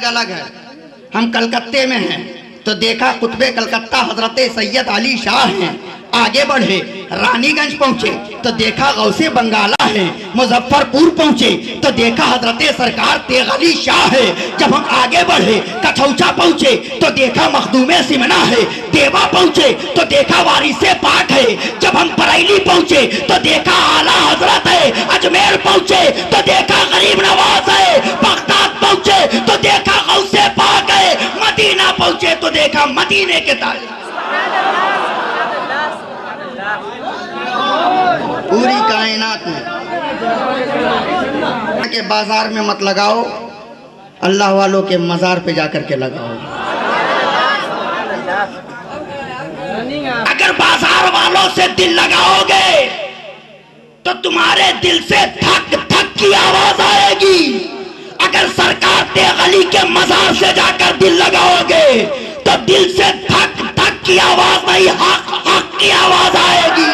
अलग है। हम कलकत्ते में हैं तो देखा कुतुबे कलकत्ता हजरत सैयद अली शाह हैं। आगे बढ़े रानीगंज पहुंचे तो देखा गौसे बंगाला है। मुजफ्फरपुर पहुंचे तो देखा हजरत सरकार तेग अली शाह है। जब हम आगे बढ़े कठौचा पहुंचे तो देखा मखदूमे सिमना है। देवा पहुंचे तो देखा वारिसे पाक है। जब हम बरेली पहुंचे तो देखा आला हजरत है। अजमेर पहुंचे तो देखा गरीब नवाज है। बगदाद पहुंचे तो देखा गौसे पाक है। मदीना पहुंचे तो देखा मदीने के ताज। पूरी कायनात में के बाजार में मत लगाओ, अल्लाह वालों के मजार पे जाकर के लगाओ। अगर बाजार वालों से दिल लगाओगे तो तुम्हारे दिल से धक धक की आवाज आएगी। अगर सरकार तेग अली के मजार से जाकर दिल लगाओगे तो दिल से धक धक की आवाज नहीं, हक हक की आवाज आएगी।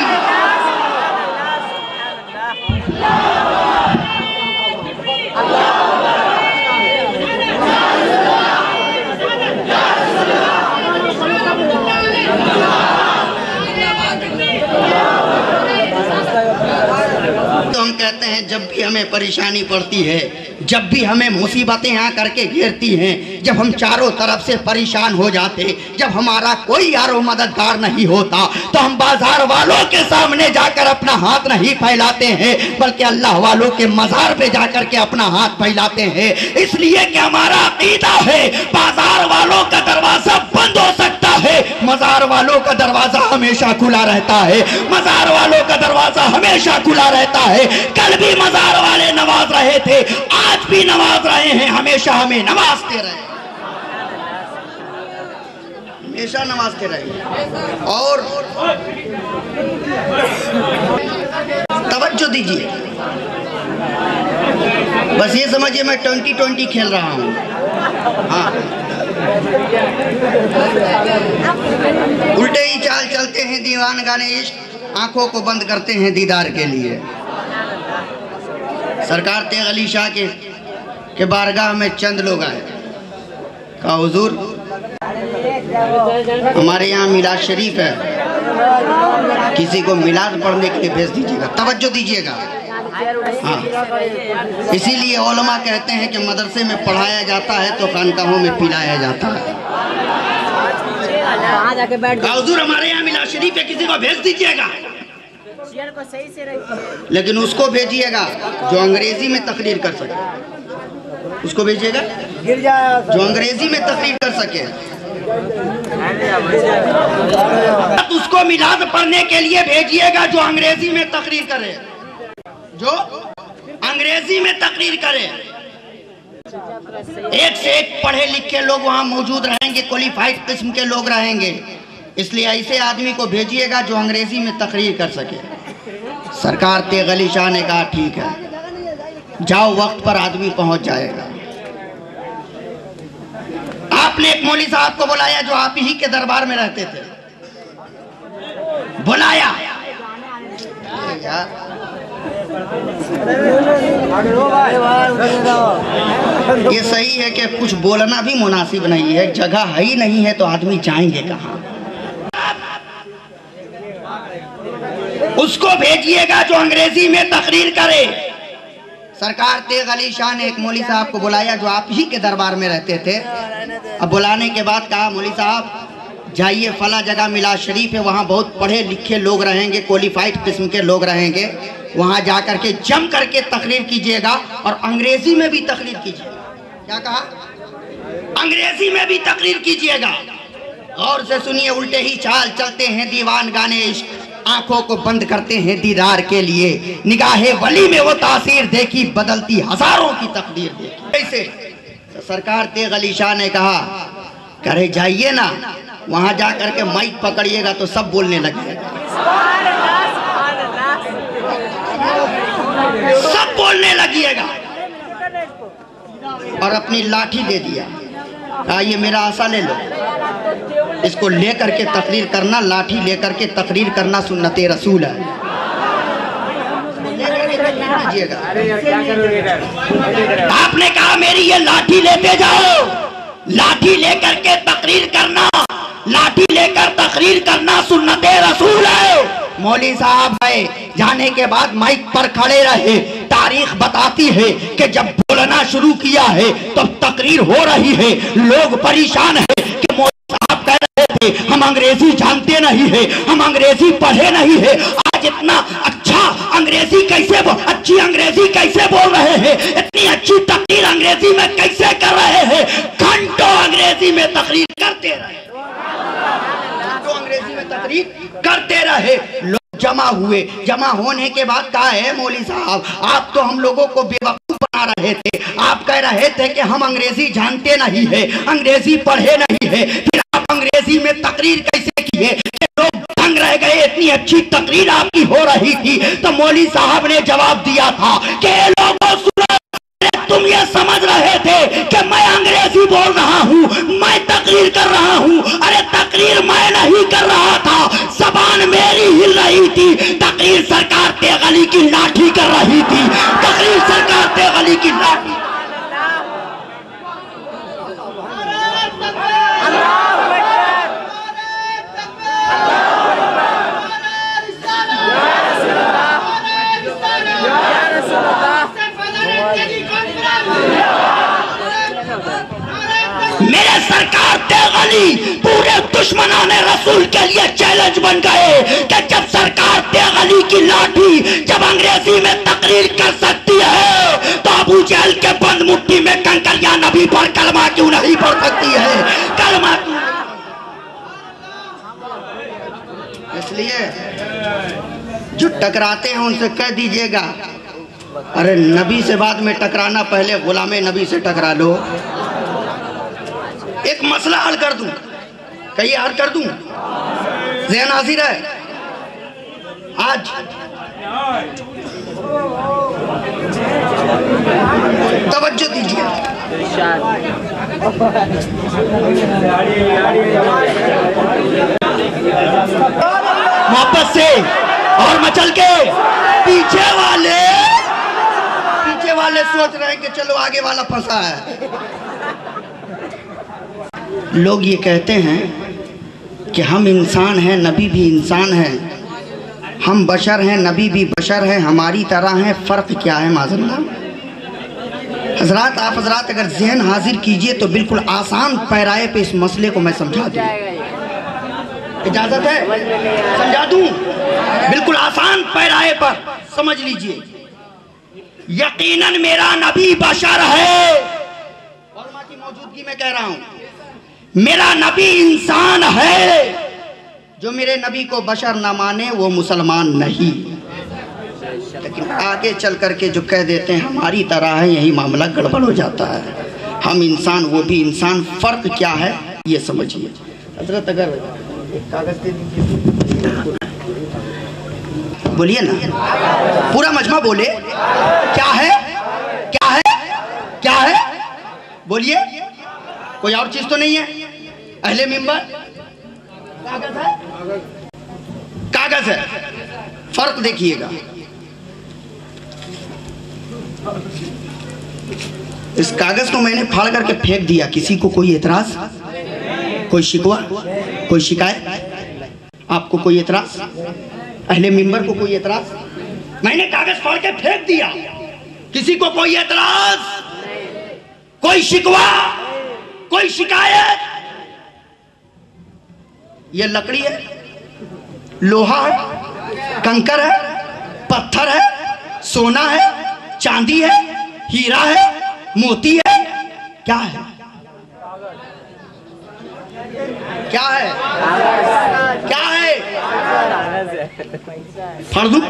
तो हम कहते हैं जब भी हमें परेशानी पड़ती है, जब भी हमें मुसीबतें यहाँ करके घेरती हैं, जब हम चारों तरफ से परेशान हो जाते, जब हमारा कोई यारो मददगार नहीं होता, तो हम बाजार वालों के सामने जाकर अपना हाथ नहीं फैलाते हैं, बल्कि अल्लाह वालों के मजार पे जाकर के अपना हाथ फैलाते हैं। इसलिए कि हमारा अकीदा है बाजार वालों का दरवाजा बंद हो सकता है, मजार वालों का दरवाजा हमेशा खुला रहता है। मजार वालों का दरवाजा हमेशा खुला रहता है। कल भी मजार वाले नवाज रहे थे, आज भी नवाज रहे हैं, हमेशा हमें नवाजते रहे, हमेशा नवाजते रहे। और तवज्जो दीजिए, बस ये समझिए मैं 2020 खेल रहा हूँ। हाँ, उल्टे ही चाल चलते हैं दीवान गाने इश्क, आंखों को बंद करते हैं दीदार के लिए। सरकार तेग अली शाह के बारगाह में चंद लोग आए, कहा हुजूर हमारे यहाँ मिलाद शरीफ है, किसी को मिलाद पढ़ने के लिए भेज दीजिएगा। तवज्जो दीजिएगा। हाँ, इसीलिए उलमा कहते हैं कि मदरसे में पढ़ाया जाता है तो खानकाहों में पिलाया जाता है। हुजूर हमारे यहाँ मिलाद शरीफ है, किसी को भेज दीजिएगा, लेकिन उसको भेजिएगा जो अंग्रेजी में तकरीर कर सके। उसको भेजिएगा जो अंग्रेजी में तकरीर कर सके। उसको मिलाद पढ़ने के लिए भेजिएगा जो अंग्रेजी में तकरीर करे, जो अंग्रेजी में तकरीर करे। एक से एक पढ़े लिखे लोग वहां मौजूद रहेंगे, क्वालिफाइड किस्म के लोग रहेंगे, इसलिए ऐसे आदमी को भेजिएगा जो अंग्रेजी में तकरीर कर सके। सरकार तेग अली शाह ने कहा ठीक है, जाओ, वक्त पर आदमी पहुंच जाएगा। आपने एक मौलवी साहब को बुलाया जो आप ही के दरबार में रहते थे, बुलाया। ये सही है कि कुछ बोलना भी मुनासिब नहीं है, जगह है ही नहीं है तो आदमी जाएंगे कहाँ। उसको भेजिएगा जो अंग्रेजी में तकरीर करे। सरकार तेग अली शाह ने एक मौलवी साहब को बुलाया जो आप ही के दरबार में रहते थे। अब बुलाने के बाद कहा मौलवी साहब जाइए फला जगह मिलाद शरीफ है, वहाँ बहुत पढ़े लिखे लोग रहेंगे, क्वालिफाइड किस्म के लोग रहेंगे, वहाँ जा करके जम करके तकरीर कीजिएगा और अंग्रेजी में भी तकरीर कीजिएगा। क्या कहा? अंग्रेजी में भी तकरीर कीजिएगा। गौर से सुनिए, उल्टे ही चाल चलते हैं दीवान गाने इश्क, आंखों को बंद करते हैं दीदार के लिए। निगाहे वली में वो तासीर देखी, बदलती हजारों की तकदीर देखी। ऐसे तो सरकार तेग अली शाह ने कहा करे जाइए ना, वहां जाकर के माइक पकड़िएगा तो सब बोलने लगेगा, सब बोलने लगिएगा। और अपनी लाठी दे दिया, कहा ये मेरा आसा ले लो, इसको लेकर के तकरीर करना, लाठी लेकर के तकरीर करना सुन्नते रसूल है। आपने कहा मेरी ये लाठी लेते जाओ, लाठी लेकर के तकरीर करना, लाठी लेकर तकरीर करना सुन्नते रसूल है। मौली साहब है जाने के बाद माइक पर खड़े रहे। तारीख बताती है कि जब बोलना शुरू किया है तो तकरीर हो रही है, लोग परेशान है कि मौली साहब कह रहे थे हम अंग्रेजी जानते नहीं है, हम अंग्रेजी पढ़े नहीं है, आज इतना अच्छा अंग्रेजी कैसे अच्छी अंग्रेजी कैसे बोल रहे हैं, इतनी अच्छी तकरीर अंग्रेजी में कैसे कर रहे हैं। घंटों अंग्रेजी में तकरीर करते रहे, अंग्रेजी में तकरीर करते रहे। लोग जमा हुए, जमा होने के बाद कहा है मौली साहब आप तो हम लोगों को बेवकूफ बना रहे थे, आप कह रहे थे कि हम अंग्रेजी जानते नहीं है, अंग्रेजी पढ़े नहीं है, फिर आप अंग्रेजी में तकरीर कैसे किए? लोग दंग रह गए, इतनी अच्छी तकरीर आपकी हो रही थी। तो मौली साहब ने जवाब दिया था कि लोगों सुनो, तुम ये समझ रहे थे कि मैं अंग्रेजी बोल रहा हूँ, मैं तकरीर कर रहा हूँ। अरे तकरीर मैं नहीं कर रहा था, जबान मेरी हिल रही थी। तकरीर सरकार तेगली की लाठी कर रही थी, तकरीर सरकार तेगली की लाठी। मेरे सरकार तेगली पूरे दुश्मनाने रसूल के लिए चैलेंज बन गए कि जब सरकार तेगली की लाठी जब अंग्रेजी में तकरीर कर सकती है तो अबू जहल के बंद मुट्ठी में कंकरिया नबी पर कलमा क्यों नहीं पढ़ सकती है? कलमा क्यों? इसलिए जो टकराते हैं उनसे कह दीजिएगा अरे नबी से बाद में टकराना, पहले गुलामे नबी से टकरा लो। एक मसला हल कर दूं, कहिए हल कर दूं, ज़हन हाजिर है? आज तवज्जो दीजिए, मोहब्बत से और मचल के पीछे वाले सोच रहे हैं कि चलो आगे वाला फंसा है। लोग ये कहते हैं कि हम इंसान हैं, नबी भी इंसान है, हम बशर हैं, नबी भी बशर है, हमारी तरह हैं, फ़र्क क्या है? माज़अल्लाह हजरात, आप हजरात अगर जहन हाजिर कीजिए तो बिल्कुल आसान पैराए पे इस मसले को मैं समझा दूँ। इजाज़त है? समझा दूँ बिल्कुल आसान पैराए पर, समझ लीजिए। यकीनन मेरा नबी बशर है, उलमा की मौजूदगी में कह रहा हूँ, मेरा नबी इंसान है। जो मेरे नबी को बशर न माने वो मुसलमान नहीं। लेकिन आगे चल करके जो कह देते हैं हमारी तरह है, यही मामला गड़बड़ हो जाता है। हम इंसान, वो भी इंसान, फर्क क्या है ये समझिए। हजरत अगर एक कागज दे दीजिए, बोलिए ना, पूरा मजमा बोले क्या है, क्या है, क्या है, बोलिए। कोई और चीज तो नहीं है? अहले मिंबर कागज है, कागज है, फर्क देखिएगा। इस कागज को मैंने फाड़ करके फेंक दिया, किसी को कोई एतराज, कोई शिकवा, कोई शिकायत? आपको कोई एतराज? अहले मिंबर को कोई एतराज? मैंने कागज फाड़ के फेंक दिया, किसी को कोई एतराज, कोई शिकवा, कोई शिकायत? ये लकड़ी है, लोहा है, कंकर है, पत्थर है, सोना है, चांदी है, हीरा है, मोती है, क्या है? क्या है? क्या है? फाड़ दूं?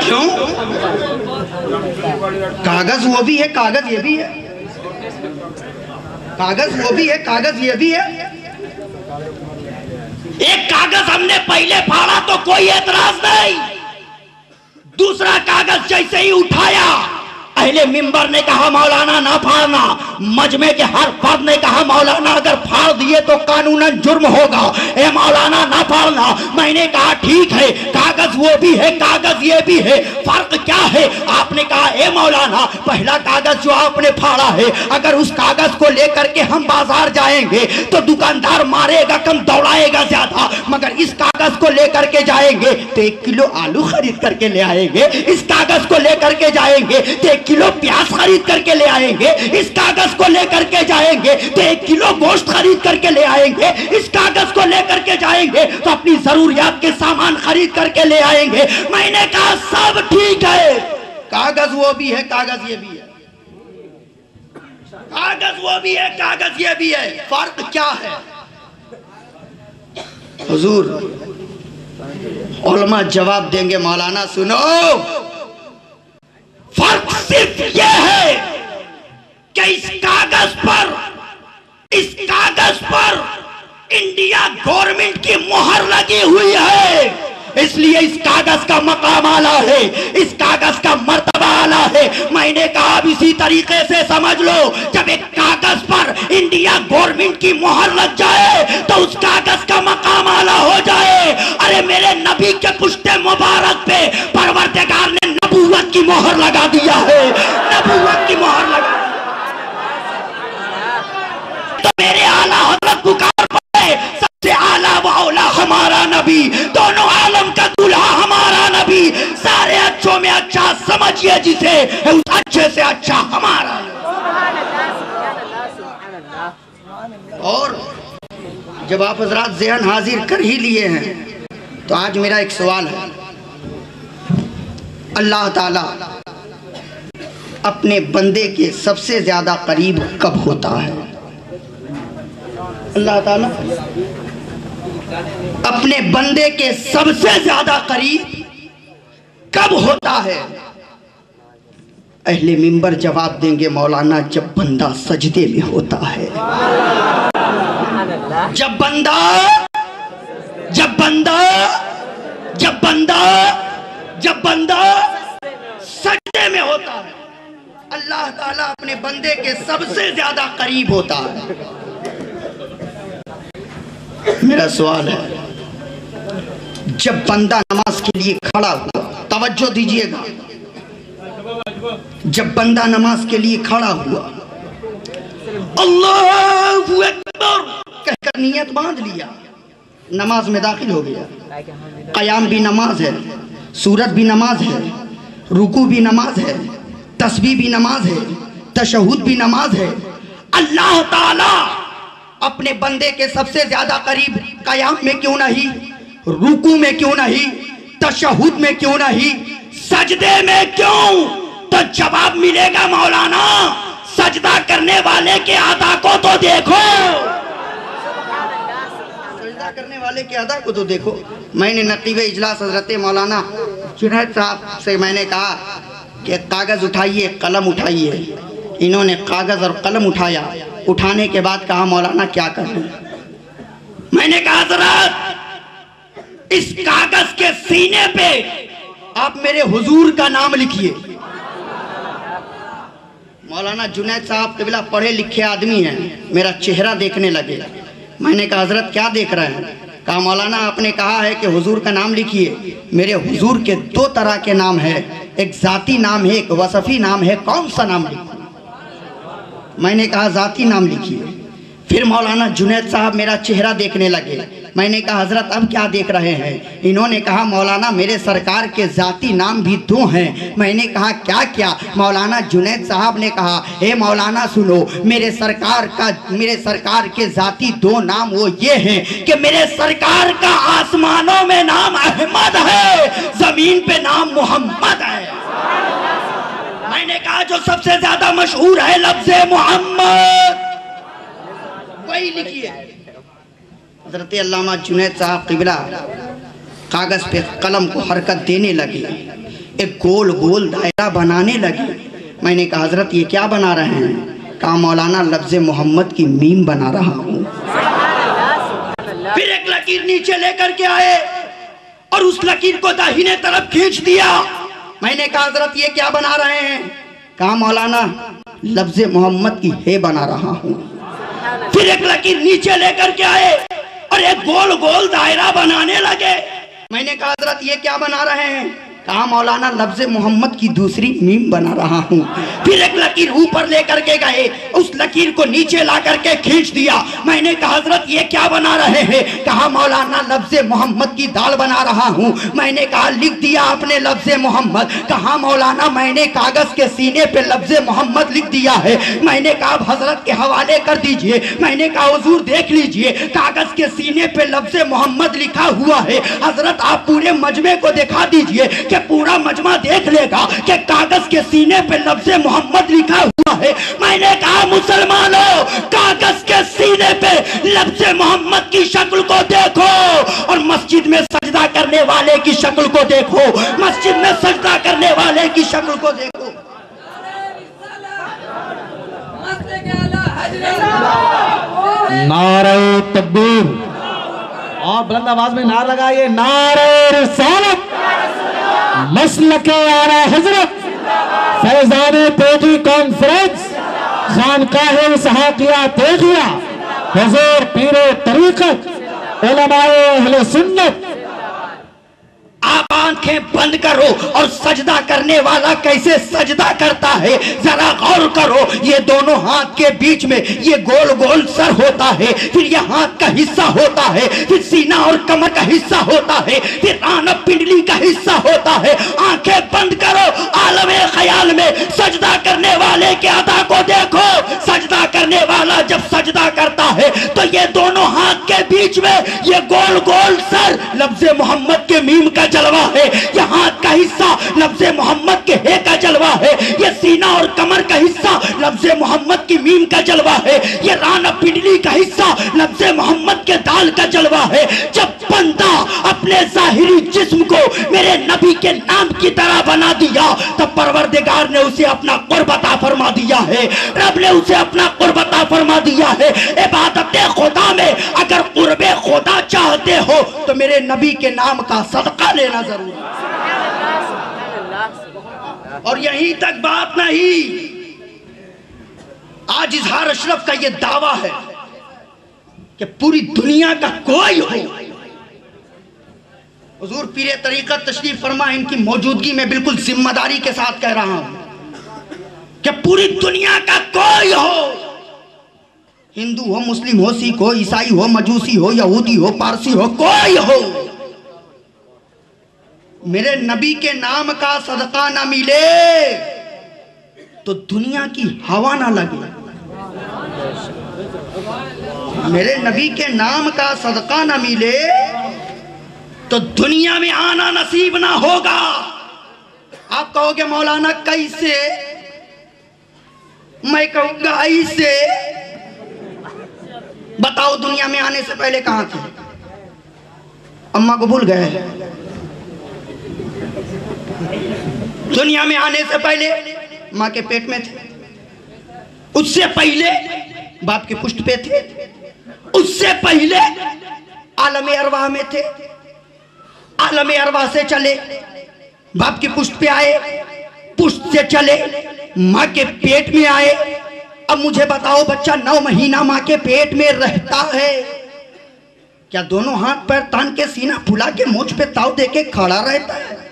क्यों? कागज वो भी है, कागज ये भी है, कागज वो भी है, कागज ये भी है। एक कागज हमने पहले फाड़ा तो कोई एतराज नहीं, दूसरा कागज जैसे ही उठाया अहले मिंबर ने कहा मौलाना ना फाड़ना, मजमे के हर फर्द ने कहा मौलाना अगर फाड़ दिए तो कानूनन जुर्म होगा, ए मौलाना ना फाड़ना। मैंने कहा ठीक है, कागज वो भी है कागज ये भी है, फर्क क्या है? आपने कहा ए मौलाना पहला कागज जो आपने फाड़ा है, अगर उस कागज को लेकर के हम बाजार जाएंगे तो दुकानदार मारेगा कम दौड़ाएगा ज्यादा, मगर इस कागज को लेकर के जाएंगे तो 1 किलो आलू खरीद करके ले आएंगे, इस कागज को लेकर के जाएंगे तो 1 किलो प्याज खरीद करके ले आएंगे, इस कागज को लेकर के जाएंगे तो 1 किलो गोश्त खरीद करके ले आएंगे, इस कागज को लेकर के जाएंगे तो अपनी जरूरियात के सामान खरीद करके ले आएंगे। मैंने कहा सब ठीक है, कागज वो भी है कागज ये भी है, कागज वो भी है कागज ये भी है, फर्क क्या है? हुजूर उलमा जवाब देंगे मौलाना सुनो, फर्क सिर्फ यह है कि इस कागज पर इंडिया गवर्नमेंट की मोहर लगी हुई है, इसलिए इस कागज का मकाम आला है, इस कागज का मर्तबा आला है। मैंने कहा अब इसी तरीके से समझ लो, जब एक कागज पर इंडिया गवर्नमेंट की मोहर लग जाए तो उस कागज का मकाम आला हो जाए। अरे मेरे नबी के पुश्ते मुबारक पे परवरदिगार ने नबूवत की मोहर लगा दिया है, नबूवत की मोहर लगा। तो मेरे आला हज़रत पुकार पड़े, सबसे आला व औला हमारा नबी, दोनों आलम का दूल्हा हमारा नबी, सारे अच्छों में अच्छा समझिए जिसे, उस अच्छे से अच्छा हमारा। और जब आप हजरात ज़हन हाजिर कर ही लिए हैं तो आज मेरा एक सवाल है, अल्लाह ताला अपने बंदे के सबसे ज्यादा करीब कब होता है? अल्लाह ताला अपने बंदे के सबसे ज्यादा करीब कब होता है? अहले मिंबर जवाब देंगे मौलाना जब बंदा सजदे में होता है, जब बंदा सजदे में होता है, अल्लाह ताला अपने बंदे के सबसे ज्यादा करीब होता है। मेरा सवाल है, जब बंदा नमाज के लिए खड़ा हुआ, तवज्जो दीजिएगा, जब बंदा नमाज के लिए खड़ा हुआ, अल्लाहू अकबर कहकर नियत बांध लिया, नमाज में दाखिल हो गया, क़याम भी नमाज है, सूरत भी नमाज है, रुकू भी नमाज है, तस्बीह भी नमाज है, तशहुद भी नमाज है। अल्लाह ताला अपने बंदे के सबसे ज्यादा करीब क़याम में क्यों नहीं, रुकू में क्यों नहीं, तशहुद में क्यों नहीं, सजदे में क्यों? तो जवाब मिलेगा मौलाना, सजदा करने वाले के अदा को तो देखो, सजदा करने वाले के अदा को तो देखो। मैंने नकीब इजलास हजरत मौलाना जुनैद साहब से मैंने कहा कि कागज उठाइए कलम उठाइए, इन्होंने कागज और कलम उठाया, उठाने के बाद कहा मौलाना क्या कर रहे हैं? मैंने कहा हजरत इस कागज के सीने पे आप मेरे हुजूर का नाम लिखिए। मौलाना जुनैद साहब क़िबला पढ़े लिखे आदमी हैं, मेरा चेहरा देखने लगे। मैंने कहा हजरत क्या देख रहे हैं? कहा मौलाना आपने कहा है कि हुजूर का नाम लिखिए, मेरे हुजूर के 2 तरह के नाम है, एक जाती नाम है, एक वसफ़ी नाम है, कौन सा नाम लिखूं? मैंने कहा जाती नाम लिखिए। फिर मौलाना जुनैद साहब मेरा चेहरा देखने लगे। मैंने कहा हजरत अब क्या देख रहे हैं? इन्होंने कहा मौलाना मेरे सरकार के जाती नाम भी 2 हैं। मैंने कहा क्या क्या? मौलाना जुनैद साहब ने कहा हे मौलाना सुनो, मेरे सरकार के जाती 2 नाम वो ये हैं कि मेरे सरकार का आसमानों में नाम अहमद है, जमीन पे नाम मोहम्मद है। मैंने कहा जो सबसे ज्यादा मशहूर है लफ्ज़े मोहम्मद, वही लिखिए। हज़रत अल्लामा जुनैद साहब क़िबला कागज पे कलम को हरकत देने लगे, एक गोल गोल दायरा बनाने लगे। मैंने कहा हजरत ये क्या बना रहे हैं? कहा मौलाना लफ्ज़े मोहम्मद की मीम बना रहा हूँ। फिर एक लकीर नीचे लेकर के आए और उस लकीर को दाहिने तरफ खींच दिया। मैंने कहा हजरत ये क्या बना रहे हैं? कहा मौलाना लफ्ज मोहम्मद की हे बना रहा हूँ। फिर एक लकीर नीचे लेकर के आए और एक गोल गोल दायरा बनाने लगे। मैंने कहा हजरत ये क्या बना रहे हैं? कहा मौलाना लफ्ज मोहम्मद की दूसरी मीम बना रहा हूँ। फिर एक लकीर ऊपर लेकर के गए, उस लकीर को नीचे ला करके खींच दिया। मैंने कहा हजरत ये क्या बना रहे हैं? कहा मौलाना लफ्ज मोहम्मद की दाल बना रहा हूँ। मैंने कहा लिख दिया आपने लफ्ज मोहम्मद? कहा मौलाना मैंने कागज के सीने पे लफ्ज मोहम्मद लिख दिया है। मैंने कहा हजरत के हवाले कर दीजिए। मैंने कहा हुजूर देख लीजिए कागज के सीने पे लफ्ज मोहम्मद लिखा हुआ है। हजरत आप पूरे मजमे को दिखा दीजिए कि पूरा मजमा देख लेगा कि कागज के सीने पे लफ्ज मोहम्मद लिखा हुआ है। मैंने कहा मुसलमानों कागज के सीने पे लफ्ज मोहम्मद की शक्ल को देखो और मस्जिद में सजदा करने वाले की शक्ल को देखो। मस्जिद में सजदा करने वाले की शक्ल को देखो। नारे तकबीर और बुलंद आवाज में नारा लगाइए, नारे रिसालत मसलके आला हजरत फैजान तेगी कॉन्फ्रेंस खानकाहे इसहाकिया तेगिया हुजूर पीरे तरीकत उलमाए अहले सुन्नत। आप आंखें बंद करो और सजदा करने वाला कैसे सजदा करता है जरा गौर करो। ये दोनों हाथ के बीच में ये गोल गोल सर होता है, फिर ये हाथ का हिस्सा होता है, फिर सीना और कमर का हिस्सा होता है, फिर रान पिंडली का हिस्सा होता है। आंखें बंद करो, आलमे ख्याल में सजदा करने वाले के अदा को देखो। सजदा करने वाला जब सजदा करता है तो ये दोनों हाथ के बीच में ये गोल गोल सर लफ्ज मोहम्मद के मीम का जलवा है। ये हाथ का हिस्सा लफ्ज मोहम्मद के हे का जलवा है। ये सीना और कमर का हिस्सा लफ्ज मोहम्मद की मीम का जलवा है। ये राना पिंडली का हिस्सा लफ्ज मोहम्मद के दाल का जलवा है। जब बंदा अपने जाहिरी जिस्म को मेरे नबी के नाम की तरह बना दिया तब परवरदिगार ने उसे अपना कुर्ब अता फरमा दिया है। रब ने उसे अपना कुर्ब अता फरमा दिया है। इबादत खुदा में अगर कुर्बे खुदा चाहते हो तो मेरे नबी के नाम का सदका लेना जरूरी है। और यहीं तक बात नहीं, आज इजहार अशरफ का यह दावा है कि पूरी दुनिया का कोई हो, हुजूर पीरे तरीकत तशरीफ फरमा इनकी मौजूदगी में बिल्कुल जिम्मेदारी के साथ कह रहा हूं कि पूरी दुनिया का कोई हो, हिंदू हो, मुस्लिम हो, सिख हो, ईसाई हो, मजूसी हो, यहूदी हो, पारसी हो, कोई हो, मेरे नबी के नाम का सदका ना मिले तो दुनिया की हवा ना लगे। मेरे नबी के नाम का सदका ना मिले तो दुनिया में आना नसीब ना होगा। आप कहोगे मौलाना कैसे? मैं कहूंगा ऐसे। बताओ दुनिया में आने से पहले कहां थे? अम्मा को भूल गए? दुनिया में आने से पहले माँ के पेट में थे, उससे पहले बाप के पुष्ट पे थे, उससे पहले आलमे अरवाह में थे, आलमे अरवाह से चले बाप के पुष्ट पे आए, पुष्ट से चले माँ के पेट में आए। अब मुझे बताओ बच्चा 9 महीना माँ के पेट में रहता है, क्या दोनों हाथ पैर तान के सीना फुला के मूंछ पे ताव दे के खड़ा रहता है?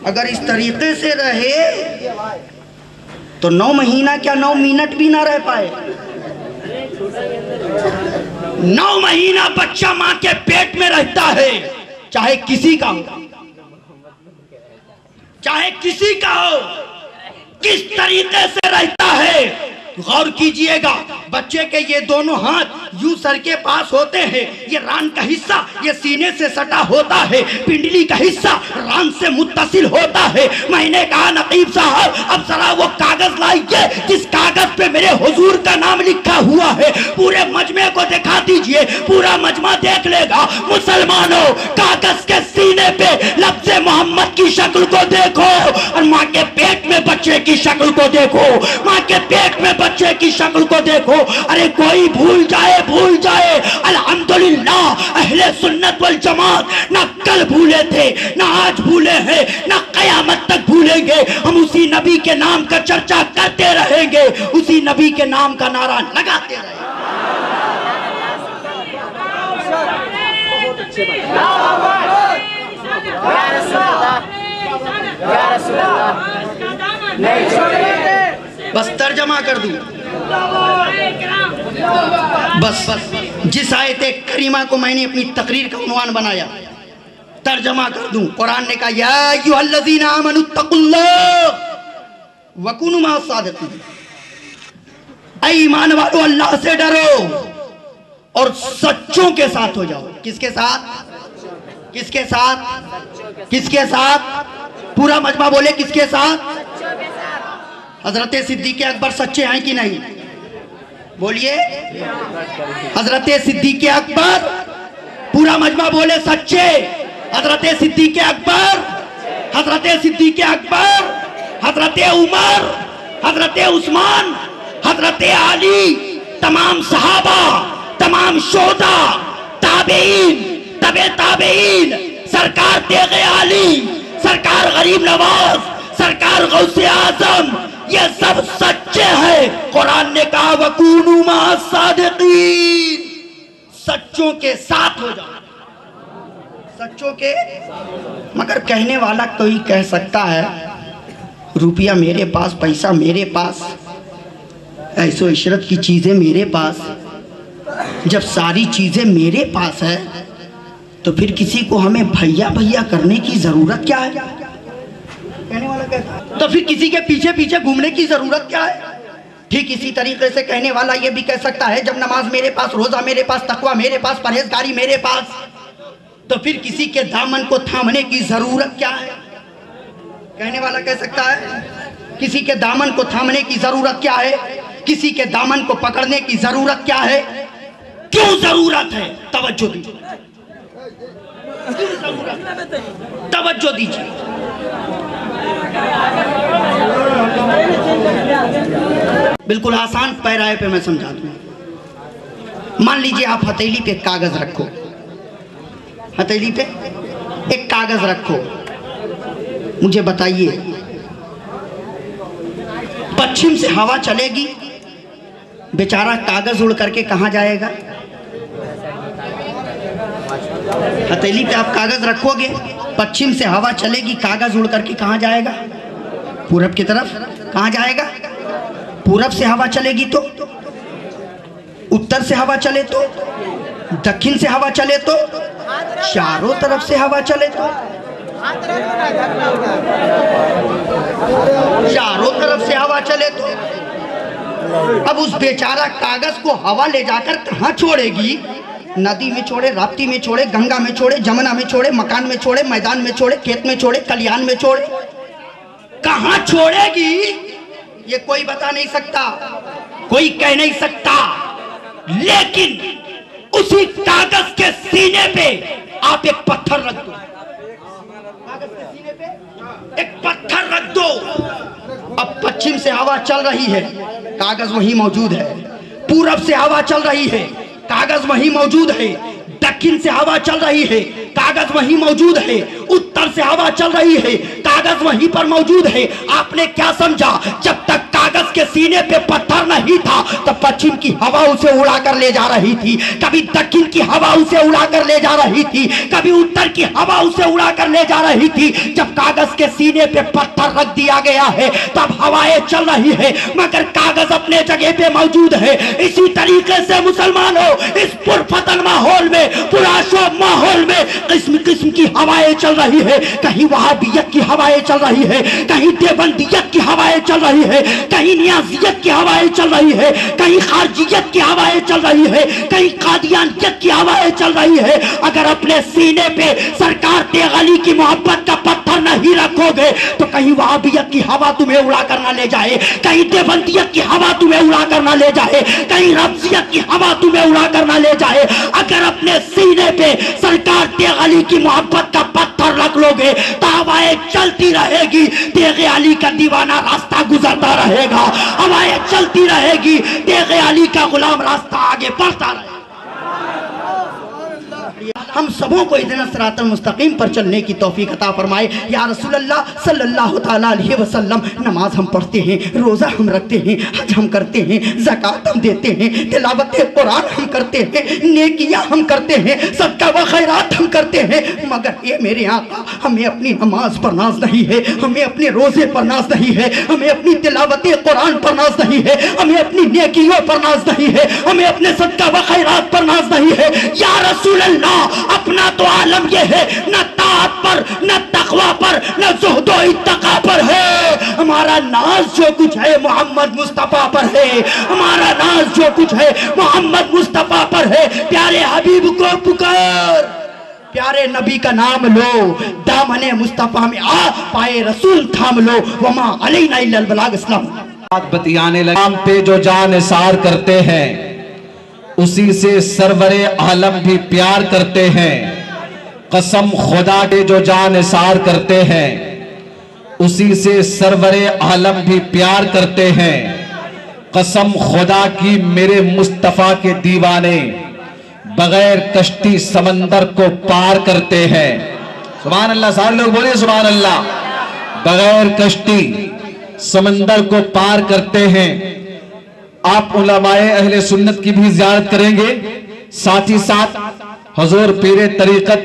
अगर इस तरीके से रहे तो 9 महीना क्या 9 मिनट भी ना रह पाए। 9 महीना बच्चा मां के पेट में रहता है, चाहे किसी का हो, चाहे किसी का हो, किस तरीके से रहता है गौर कीजिएगा। बच्चे के ये दोनों हाथ यूं सर के पास होते हैं, ये रान का हिस्सा ये सीने से सटा होता है, पिंडली का हिस्सा रान से मुत्तसिल होता है। मैंने कहा नकीब साहब अब जरा वो कागज लाइए जिस कागज पे मेरे हुजूर का नाम लिखा हुआ है, पूरे मजमे को दिखा दीजिए, पूरा मजमा देख लेगा। मुसलमानों कागज के सीने पे लफ्ज़ मोहम्मद की शक्ल को देखो और माँ के पेट में बच्चे की शक्ल को देखो, माँ के पेट में बच्चे की शक्ल को देखो। अरे कोई भूल जाए अल्हम्दुलिल्लाह, अहले अहले सुन्नत वल जमात ना कल भूले थे, ना आज भूले हैं, ना कयामत तक भूलेंगे। हम उसी नबी के नाम का चर्चा करते रहेंगे, उसी नबी के नाम का नारा लगाते रहेंगे। बस तर्जमा कर दूं, बस जिस आयत करीमा को मैंने अपनी तकरीर का उन्वान बनाया तर्जमा कर दूं। कुरान ने कहा या अय्युहल्लज़ीना आमनुत्तकुल्लाह वकुनू मअस सादिकीन, ऐ ईमान वालों अल्लाह से डरो और सच्चों के साथ हो जाओ। किसके साथ? किसके साथ? किसके साथ? पूरा मजमा बोले किसके साथ? हजरत सिद्दीक़ अकबर सच्चे हैं कि नहीं? बोलिए। हजरत सिद्दीक़ अकबर, पूरा मजमा बोले सच्चे। हजरत सिद्दीक़ अकबर, हजरत सिद्दीक़ अकबर, हजरत उमर, हजरत उस्मान, हजरत अली, तमाम सहाबा, तमाम शोदा, ताबेईन, तबे ताबेईन, सरकार तेग़े आली, सरकार गरीब नवाज, सरकार गौसे आजम, ये सब सच्चे हैं। कुरान ने कहा वकूनू मअस सादिकीन, सच्चों के साथ हो जाओ, सच्चों के। मगर कहने वाला कोई कह सकता है रुपया मेरे पास, पैसा मेरे पास, ऐसो इशरत की चीजें मेरे पास, जब सारी चीजें मेरे पास है तो फिर किसी को हमें भैया भैया करने की जरूरत क्या है? कहने वाला कहता है तो फिर किसी के पीछे पीछे घूमने की जरूरत क्या है? ठीक इसी तरीके से कहने वाला ये भी कह सकता है जब नमाज मेरे पास, रोजा मेरे पास, तकवा मेरे पास, परहेजगारी मेरे पास, तो फिर किसी के दामन को थामने की जरूरत क्या है? कहने वाला कह सकता है किसी के दामन को थामने की जरूरत क्या है? किसी के दामन को पकड़ने की जरूरत क्या है? क्यों जरूरत है? तवज्जो दीजिए, तवज्जो दीजिए। बिल्कुल आसान पैराए पे मैं समझा दूं। मान लीजिए आप हथेली पे कागज रखो, हथेली पे एक कागज रखो, मुझे बताइए पश्चिम से हवा चलेगी, बेचारा कागज उड़ करके कहां जाएगा? हथेली पे आप कागज रखोगे, पश्चिम से हवा चलेगी, कागज उड़ करके कहां जाएगा? पूरब की तरफ। कहां जाएगा? पूरब से हवा चलेगी तो, उत्तर से हवा चले तो, दक्षिण से हवा चले तो, चारों तरफ से हवा चले तो, चारों तरफ से हवा चले तो, अब उस बेचारा कागज को हवा ले जाकर कहां छोड़ेगी? नदी में छोड़े, राप्ती में छोड़े, गंगा में छोड़े, जमुना में छोड़े, मकान में छोड़े, मैदान में छोड़े, खेत में छोड़े, कल्याण में छोड़े, कहां छोड़ेगी ये कोई बता नहीं सकता, कोई कह नहीं सकता। लेकिन उसी कागज के सीने पे आप एक पत्थर रख दो, कागज के सीने पे एक पत्थर रख दो। अब पश्चिम से हवा चल रही है, कागज वहीं मौजूद है। पूरब से हवा चल रही है, कागज वहीं मौजूद है। दक्षिण से हवा चल रही है, कागज वहीं मौजूद है। उत्तर से हवा चल रही है, कागज वहीं पर मौजूद है। आपने क्या समझा? जब तक कागज के सीने पे पत्थर नहीं था तब पश्चिम की हवा उसे उड़ा कर ले जा रही थी, कभी दक्षिण की हवा उसे उड़ा कर ले जा रही थी, कभी उत्तर की हवा उसे उड़ा कर ले जा रही थी। जब कागज के सीने पे पत्थर रख दिया गया है तब हवाएं चल रही है मगर कागज अपने जगह पे मौजूद है। इसी तरीके से मुसलमानों, इस पुरफतन माहौल में, पुराशोभ माहौल में किस्म किस्म की हवाएं चल रही है। कहीं वहाबियत की हवाएं चल रही है, कहीं देवबंदियत की हवाएं चल रही है, कहीं नियाजियत की हवाएं चल रही है, कहीं खारजियत की हवाएं चल रही है, कहीं कादियानियत की हवाएं चल रही है। अगर अपने सीने पे सरकार तेगली की मोहब्बत का पत्थर नहीं रखोगे तो कहीं वहाबियत की हवा तुम्हें उड़ा कर ना ले जाए, कहीं देवबंदियत की हवा तुम्हें उड़ा कर ना ले जाए, कहीं रब्जियत की हवा तुम्हें उड़ा कर ना ले जाए। अगर अपने सीने पे सरकार तेगली की मोहब्बत का पत्थर रख लोगे तो हवाएं चलती रहेगी, तेगे अली का दीवाना रास्ता गुजरता रहेगा, हवाएं चलती रहेगी, तेगे अली का गुलाम रास्ता आगे बढ़ता रहेगा। हम सबों को इहदिना सिरातल मुस्तकीम पर चलने की तौफीक अता फरमाए। या रसूल अल्लाह सल्लल्लाहु ताला अलैहि वसल्लम, नमाज हम पढ़ते हैं, रोज़ा हम रखते हैं, हज हम करते हैं, ज़कात हम देते हैं, तिलावत कुरान हम करते हैं, नेकियां हम करते हैं, सदका व खैरात हम करते हैं, मगर ये मेरे आका हमें अपनी नमाज पर नाज नहीं है, हमें अपने रोज़े पर नाज नहीं है, हमें अपनी तिलावत कुरान पर नाज नहीं है, हमें अपनी नेकियों पर नाज नहीं है, हमें अपने सदका व खैरात पर नाज नहीं है। या रसूल अल्लाह, अपना तो आलम ये है, न ताअत पर, न तक़वा पर, न ज़ुहद व इत्तक़ा पर है। हमारा नाज जो कुछ है मोहम्मद मुस्तफ़ा पर है, हमारा नाज जो कुछ है मोहम्मद मुस्तफ़ा पर है। प्यारे हबीब को पुकार, प्यारे नबी का नाम लो, दामने मुस्तफ़ा में आ पाए रसूल थाम लो, वमा अलैना इल्लल बलाग। इस्लाम बात बतियाने लगे, नाम पे जो जान निसार करते हैं उसी से सरवरे आलम भी प्यार करते हैं। कसम खुदा के जो जान निसार करते हैं उसी से सरवरे आलम भी प्यार करते हैं। कसम खुदा की मेरे मुस्तफ़ा के दीवाने बगैर कश्ती समंदर को पार करते हैं। सुभान अल्लाह, सारे लोग बोलिए सुभान अल्लाह। बगैर कश्ती समंदर को पार करते हैं। आप उलमाए अहले सुन्नत की भी ज़ियारत करेंगे, साथ ही साथ हुजूर पीरे तरीक़त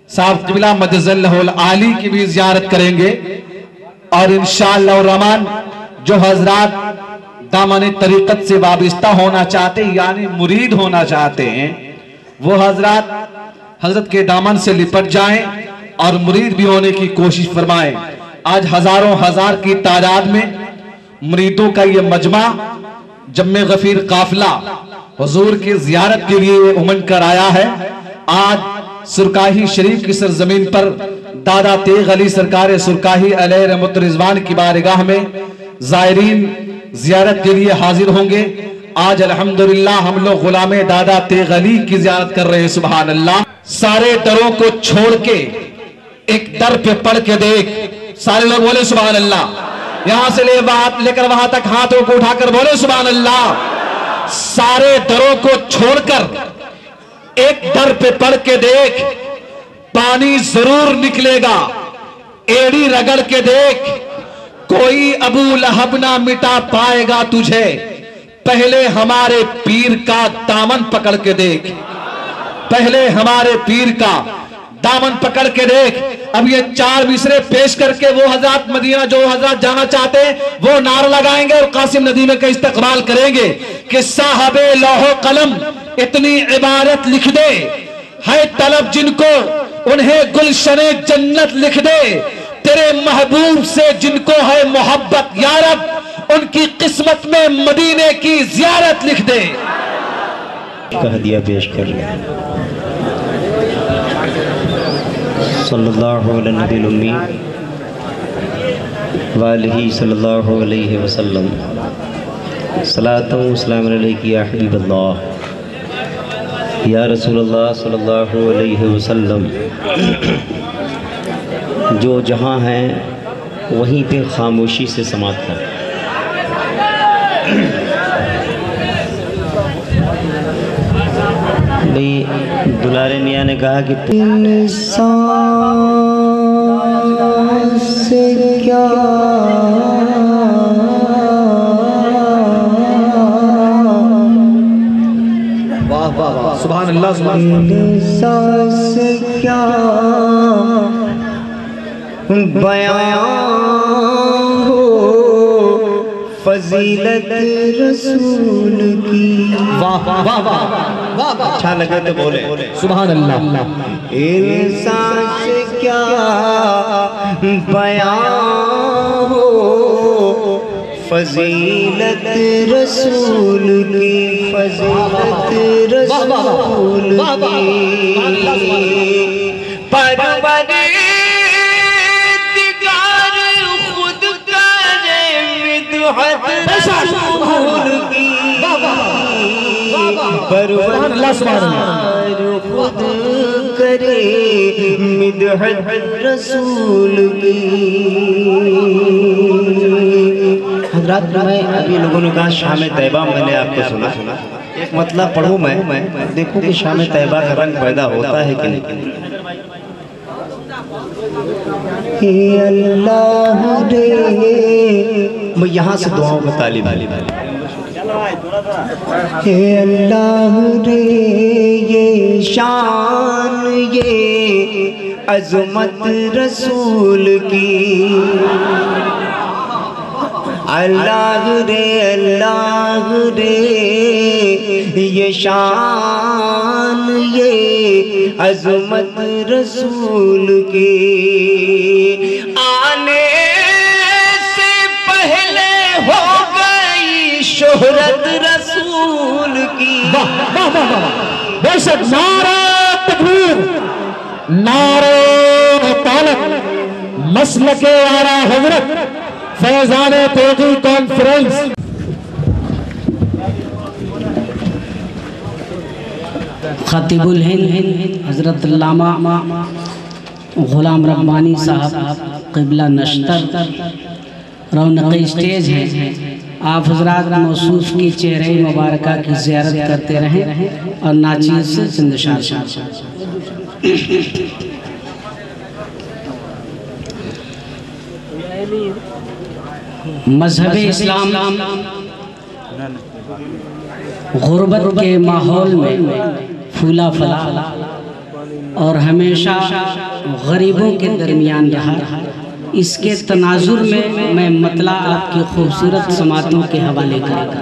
साहब क़िबला मदज़ल्लहुल आली की भी ज़ियारत करेंगे। और इंशाअल्लाह रहमान जो हजरात दामन तरीक़त से वाबिस्ता होना चाहते यानी मुरीद होना चाहते हैं, वो हजरात हजरत के दामन से लिपट जाएं और मुरीद भी होने की कोशिश फरमाएं। आज हजारों हजार की तादाद में मुरीदों का ये मजमा जम्मे गफीर काफिला हुजूर की जियारत के लिए उमड़ कर आया है। आज सुरकाही शरीफ की सरजमीन पर दादा तेग अली सरकार सुरकाही अलैहि रहमत रिजवान की बारगाह में ज़ायरीन जियारत के लिए हाजिर होंगे। आज अल्हम्दुलिल्लाह हम लोग गुलामे दादा तेग अली की जियारत कर रहे हैं। सुभान अल्लाह। सारे डरों को छोड़ के एक दर पे पढ़ के देख, सारे लोग बोले सुभान अल्लाह। यहां से लेकर वहां तक हाथों को उठाकर बोले सुभान अल्लाह। सारे डरों को छोड़कर एक दर पे पढ़ के देख, पानी जरूर निकलेगा। एड़ी रगड़ के देख, कोई अबू लहब ना मिटा पाएगा तुझे। पहले हमारे पीर का दामन पकड़ के देख, पहले हमारे पीर का दामन पकड़ के देख। अब ये चार मिसरे पेश करके वो हजरत मदीना जो हजरत जाना चाहते हैं वो नारा लगाएंगे और कासिम नदीमे का इस्तकबाल करेंगे कि साहबे लौहो कलम इतनी इबारत लिख दे, है तलब जिनको उन्हें गुलशने जन्नत लिख दे। तेरे महबूब से जिनको है मोहब्बत या रब, उनकी किस्मत में मदीने की जियारत लिख दे। का हदिया पेश कर रहे हैं। सल्लल्लाहु अलैहि नबील उम्मी वालिही सल्लल्लाहु अलैहि वसल्लम। सलातो व सलाम अलैका या हबीबल्लाह या रसूलल्लाह सल्लल्लाहु अलैहि वसल्लम। जो जहाँ हैं वहीं पे खामोशी से समात कर। भाई दुलारे मियाँ ने कहा कि से क्या वाह वाह वाह, सुभान अल्लाह, सुभान से क्या बयां हो फजीलत रसूल की। वाह वाह वाह वाह वाह, अच्छा लगे तो बोले सुभान अल्लाह। इंसान से क्या बयां हो फजीलत रसूल की, फजीलत रसूल की। परवरिदिगार खुद करे मिदहत रसूल की, परवरिदिगार खुद करे मिदहत रसूल की। हजरात मैं अभी लोगों ने कहा शाम तैयबा, मैंने आपको सुना एक मतलब पढ़ूँ मैं देखूँ कि शाम तैयबा का रंग पैदा होता है कि नहीं। हे अल्लाह रे, मैं यहाँ से दुआओं का तालिब। हे अल्लाह रे, ये शान ये अज़मत रसूल की, अल्लाह रे ये शान ये अज़मत रसूल की, आने से पहले हो गई शोहरत रसूल की। बेशक नारा तकबीर, नारे तालत, मसलके आला हजरत फैजान तेगी कॉन्फ्रेंस। खतीबुल हिंद हजरत अल्लामा गुलाम रब्बानी साहब क़िबला नश्तर रौनक़ स्टेज है। आप हजरात मौसूफ की चेहरे मुबारका की ज़ियारत करते रहें और नाचीज़ से जिंदशार। मज़हब इस्लाम गुर्बत के माहौल में फूला फला और हमेशा गरीबों के दरमियान रहा। इसके तनाजुर में मैं मतला आपकी खूबसूरत समातों के हवाले करेगा।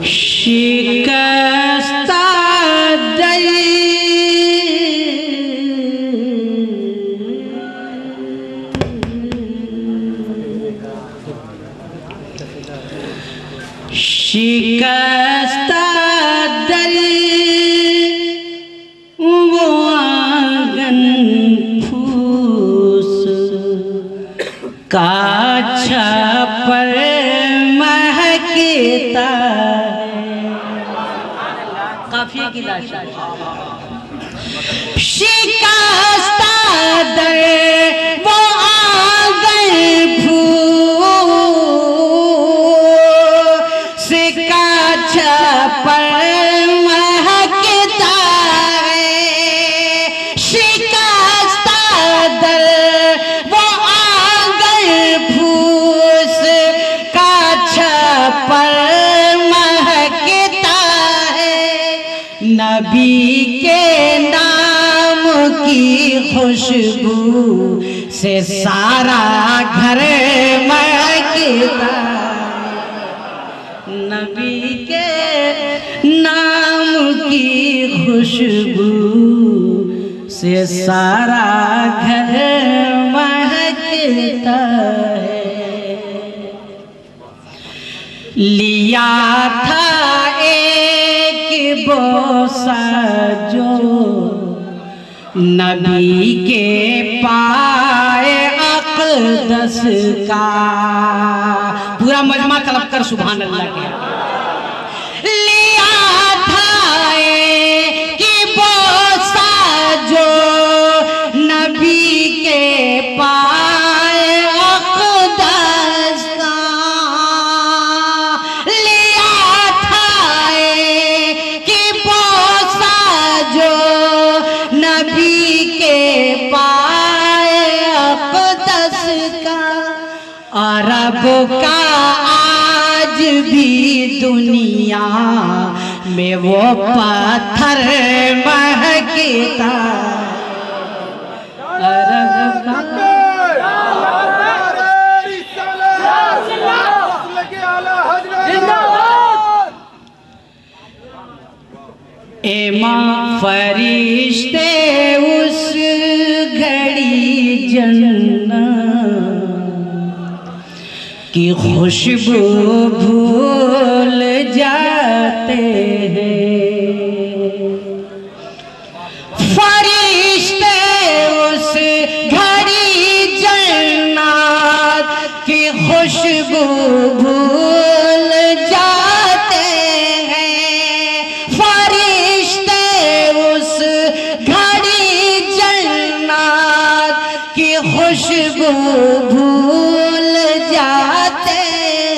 शिकस्ता शिकस्ता दिल वो आंगन फूस का छपर महकता काफिया की लाशा। शिकस्ता दिल वो आंगन पर महकता है। शिकस्ता दर वो आंगन फूस का छपर महकता है। नबी के नाम की खुशबू से सारा घर महकता है। नबी के नाम की खुशबू से सारा घर महकता है। लिया था एक बोसा जो नबी के पाए अक़दस का, पूरा मजमा तलब कर सुभान अल्लाह के। लिया था कि बोसा जो नबी के पाए अक़दस का, लिया था कि बोसा जो नबी के पाए अक़दस का। अरब का आज भी दुनिया में वो पत्थर महकता। अरब का इमाम फरिश्ते उस घड़ी जन्नत की खुशबू भूल जाते हैं। फरिश्ते उस घड़ी जन्नत की खुशबू भूल जाते हैं। फरिश्ते उस घड़ी जन्नत की भूल जाते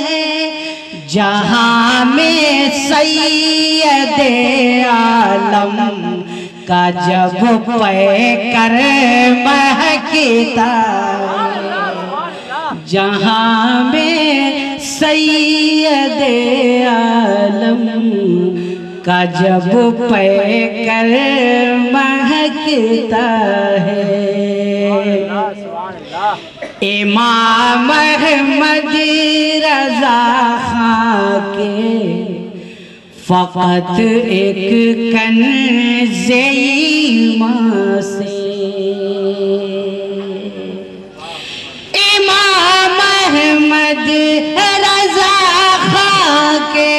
हैं, जहाँ में सैयदे आलम का जब पैकर महकता, जहाँ में सैयदे आलम का जब पैकर महकता है। इमाम अहमद रज़ा खां के फ़क़त एक कंज़े ईमान से, इमाम अहमद रज़ा खां के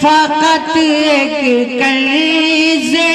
फ़क़त एक कंज़े